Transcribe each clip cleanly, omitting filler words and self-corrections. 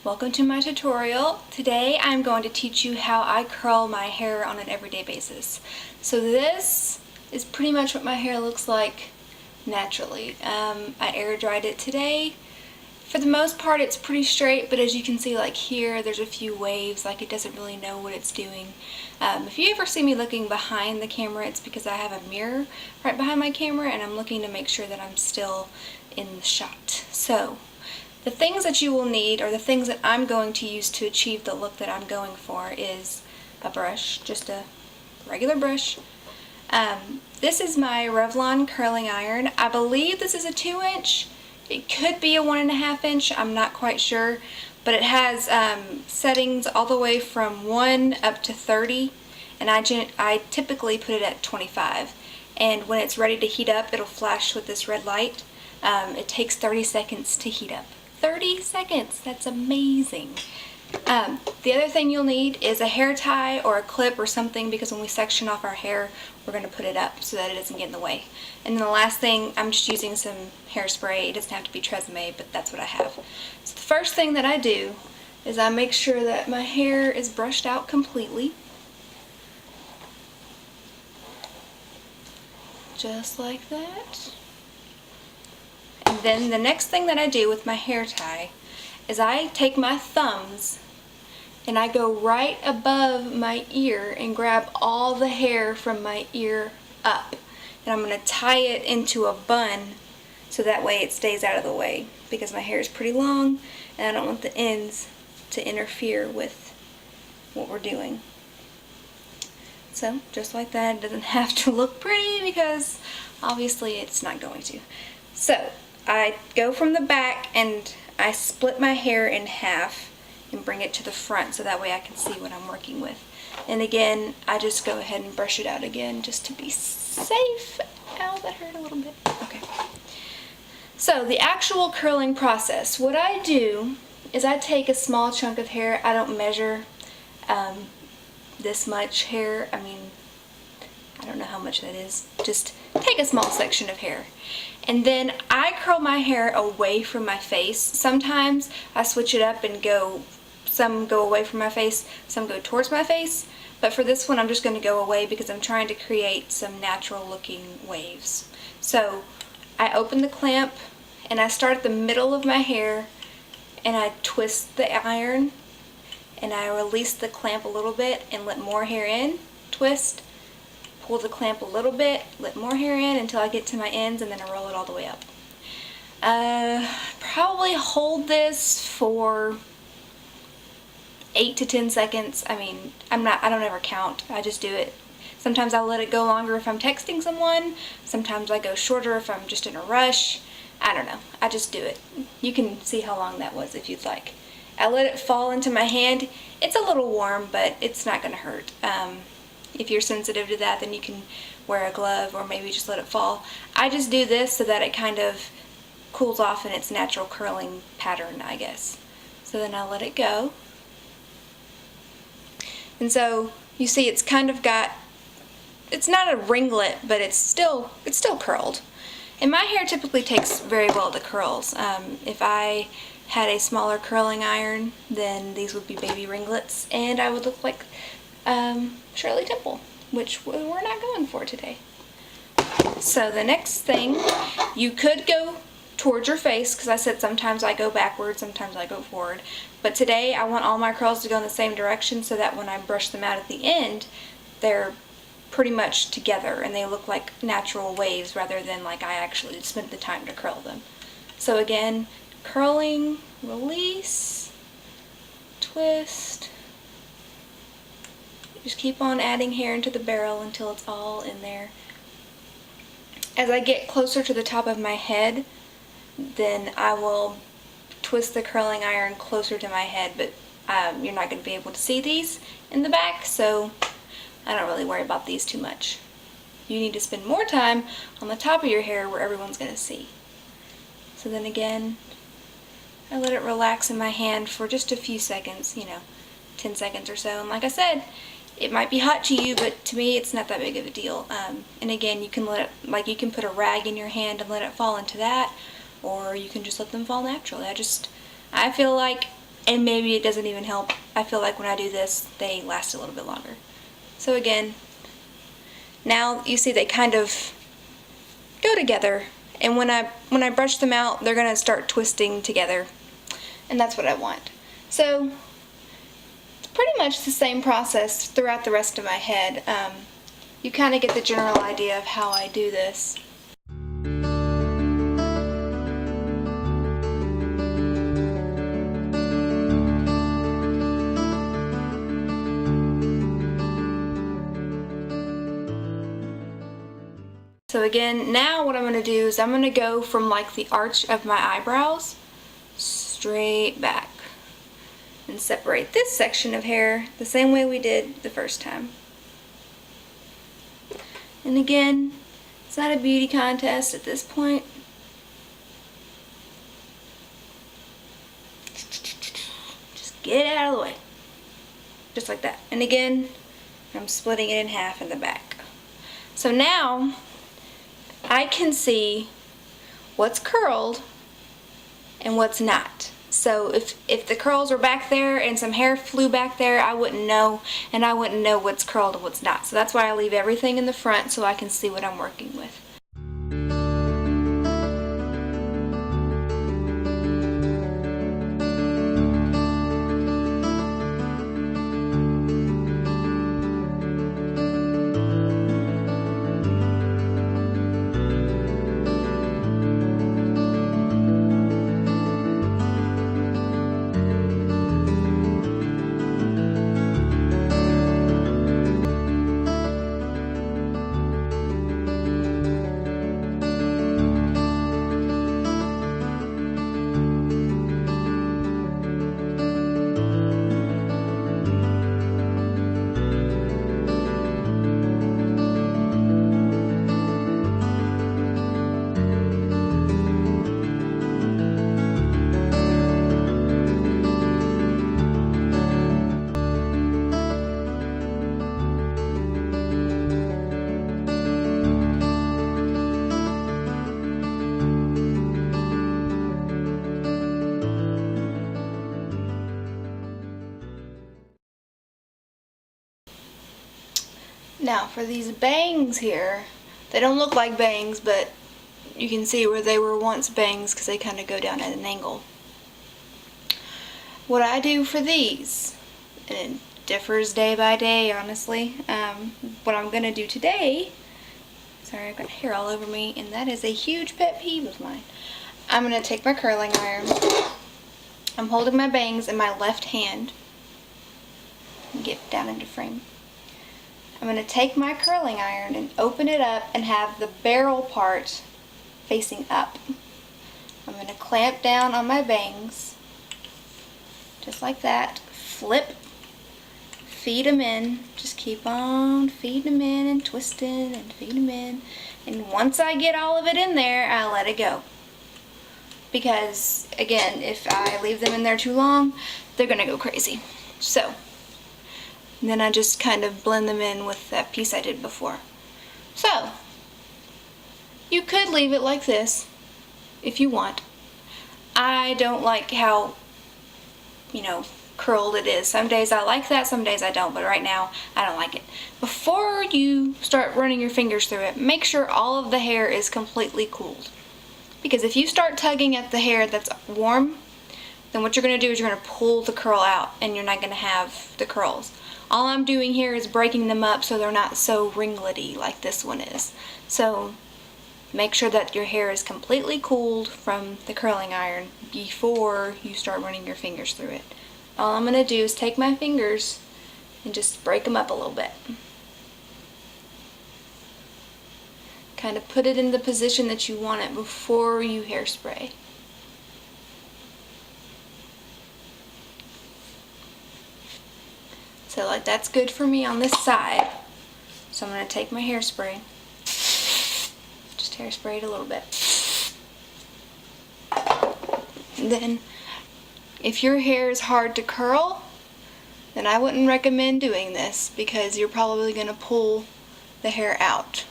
Welcome to my tutorial. Today I'm going to teach you how I curl my hair on an everyday basis. So this is pretty much what my hair looks like naturally. I air dried it today. For the most part it's pretty straight, but as you can see, like here, there's a few waves, like it doesn't really know what it's doing. If you ever see me looking behind the camera, it's because I have a mirror right behind my camera and I'm looking to make sure that I'm still in the shot. So the things that you will need, or the things that I'm going to use to achieve the look that I'm going for, is a brush, just a regular brush. This is my Revlon curling iron. I believe this is a 2-inch. It could be a 1.5 inch, I'm not quite sure, but it has settings all the way from 1 up to 30, and I typically put it at 25. And when it's ready to heat up, it'll flash with this red light. It takes 30 seconds to heat up. 30 seconds, that's amazing. The other thing you'll need is a hair tie or a clip or something, because when we section off our hair, we're going to put it up so that it doesn't get in the way. And then the last thing, I'm just using some hairspray. It doesn't have to be Tresemme, but that's what I have. So the first thing that I do is I make sure that my hair is brushed out completely. Just like that. And then the next thing that I do with my hair tie is I take my thumbs and I go right above my ear and grab all the hair from my ear up. And I'm going to tie it into a bun so that way it stays out of the way, because my hair is pretty long and I don't want the ends to interfere with what we're doing. So just like that, it doesn't have to look pretty because obviously it's not going to. So I go from the back and I split my hair in half and bring it to the front so that way I can see what I'm working with. And again, I just go ahead and brush it out again just to be safe. Ow, that hurt a little bit. Okay. So the actual curling process, what I do is I take a small chunk of hair. I don't measure this much hair. I mean, I don't know how much that is. Just take a small section of hair. And then I curl my hair away from my face. Sometimes I switch it up and some go away from my face, some go towards my face. But for this one, I'm just going to go away because I'm trying to create some natural looking waves. So I open the clamp and I start at the middle of my hair and I twist the iron and I release the clamp a little bit and let more hair in, twist, pull the clamp a little bit, let more hair in until I get to my ends, and then I roll it all the way up. Probably hold this for 8 to 10 seconds. I mean, I don't ever count. I just do it. Sometimes I'll let it go longer if I'm texting someone. Sometimes I go shorter if I'm just in a rush. I don't know. I just do it. You can see how long that was if you'd like. I let it fall into my hand. It's a little warm, but it's not going to hurt. If you're sensitive to that, then you can wear a glove or maybe just let it fall. I just do this so that it kind of cools off in its natural curling pattern, I guess. So then I'll let it go. And so you see it's kind of got, it's not a ringlet, but it's still curled. And my hair typically takes very well to curls. If I had a smaller curling iron, then these would be baby ringlets and I would look like Shirley Temple, which we're not going for today. So the next thing, you could go towards your face, because I said sometimes I go backwards, sometimes I go forward. But today I want all my curls to go in the same direction so that when I brush them out at the end, they're pretty much together and they look like natural waves rather than like I actually spent the time to curl them. So again, curling, release, twist. Just keep on adding hair into the barrel until it's all in there. As I get closer to the top of my head, then I will twist the curling iron closer to my head, but you're not going to be able to see these in the back, so I don't really worry about these too much. You need to spend more time on the top of your hair where everyone's going to see. So then again, I let it relax in my hand for just a few seconds, 10 seconds or so, and like I said, it might be hot to you, but to me it's not that big of a deal. And again, you can let it, like you can put a rag in your hand and let it fall into that, or you can just let them fall naturally. I feel like and maybe it doesn't even help. I feel like when I do this, they last a little bit longer. So again, now you see they kind of go together, and when I brush them out, they're gonna start twisting together, and that's what I want. So it's pretty much the same process throughout the rest of my head. You kind of get the general idea of how I do this. So again, now what I'm going to do is I'm going to go from like the arch of my eyebrows straight back and separate this section of hair the same way we did the first time. And again, it's not a beauty contest at this point. Just get it out of the way. Just like that. And again, I'm splitting it in half in the back. So now I can see what's curled and what's not. So if the curls are back there and some hair flew back there, I wouldn't know, and I wouldn't know what's curled and what's not. So that's why I leave everything in the front so I can see what I'm working with. Now for these bangs here, they don't look like bangs, but you can see where they were once bangs because they kind of go down at an angle. What I do for these, and it differs day by day honestly, what I'm going to do today, sorry I've got hair all over me and that is a huge pet peeve of mine. I'm going to take my curling iron, I'm holding my bangs in my left hand, and get down into frame. I'm going to take my curling iron and open it up and have the barrel part facing up. I'm going to clamp down on my bangs, just like that, flip, feed them in, just keep on feeding them in and twisting and feeding them in. And once I get all of it in there, I let it go. Because, again, if I leave them in there too long, they're going to go crazy. So, and then I just kind of blend them in with that piece I did before. So, you could leave it like this if you want. I don't like how, curled it is. Some days I like that, some days I don't, but right now I don't like it. Before you start running your fingers through it, make sure all of the hair is completely cooled. Because if you start tugging at the hair that's warm, then what you're going to do is you're going to pull the curl out and you're not going to have the curls. All I'm doing here is breaking them up so they're not so ringlety like this one is. So make sure that your hair is completely cooled from the curling iron before you start running your fingers through it. All I'm going to do is take my fingers and just break them up a little bit. Kind of put it in the position that you want it before you hairspray. So like that's good for me on this side. So I'm going to take my hairspray, just hairspray it a little bit. And then if your hair is hard to curl, then I wouldn't recommend doing this because you're probably going to pull the hair out.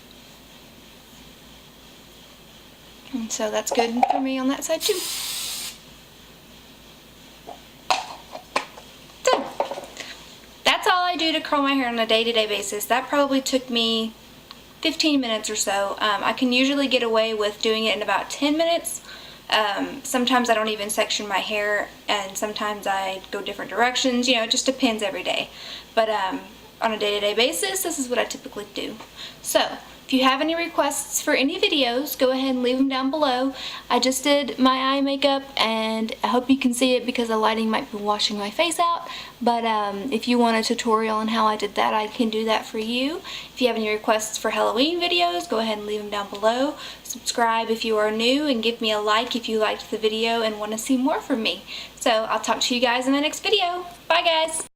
And so that's good for me on that side too. curl my hair on a day-to-day basis, that probably took me 15 minutes or so. I can usually get away with doing it in about 10 minutes. Sometimes I don't even section my hair, and sometimes I go different directions. You know, it just depends every day. But on a day-to-day basis, this is what I typically do. So, if you have any requests for any videos, go ahead and leave them down below. I just did my eye makeup, and I hope you can see it because the lighting might be washing my face out. But if you want a tutorial on how I did that, I can do that for you. If you have any requests for Halloween videos, go ahead and leave them down below. Subscribe if you are new, and give me a like if you liked the video and want to see more from me. So I'll talk to you guys in the next video. Bye guys!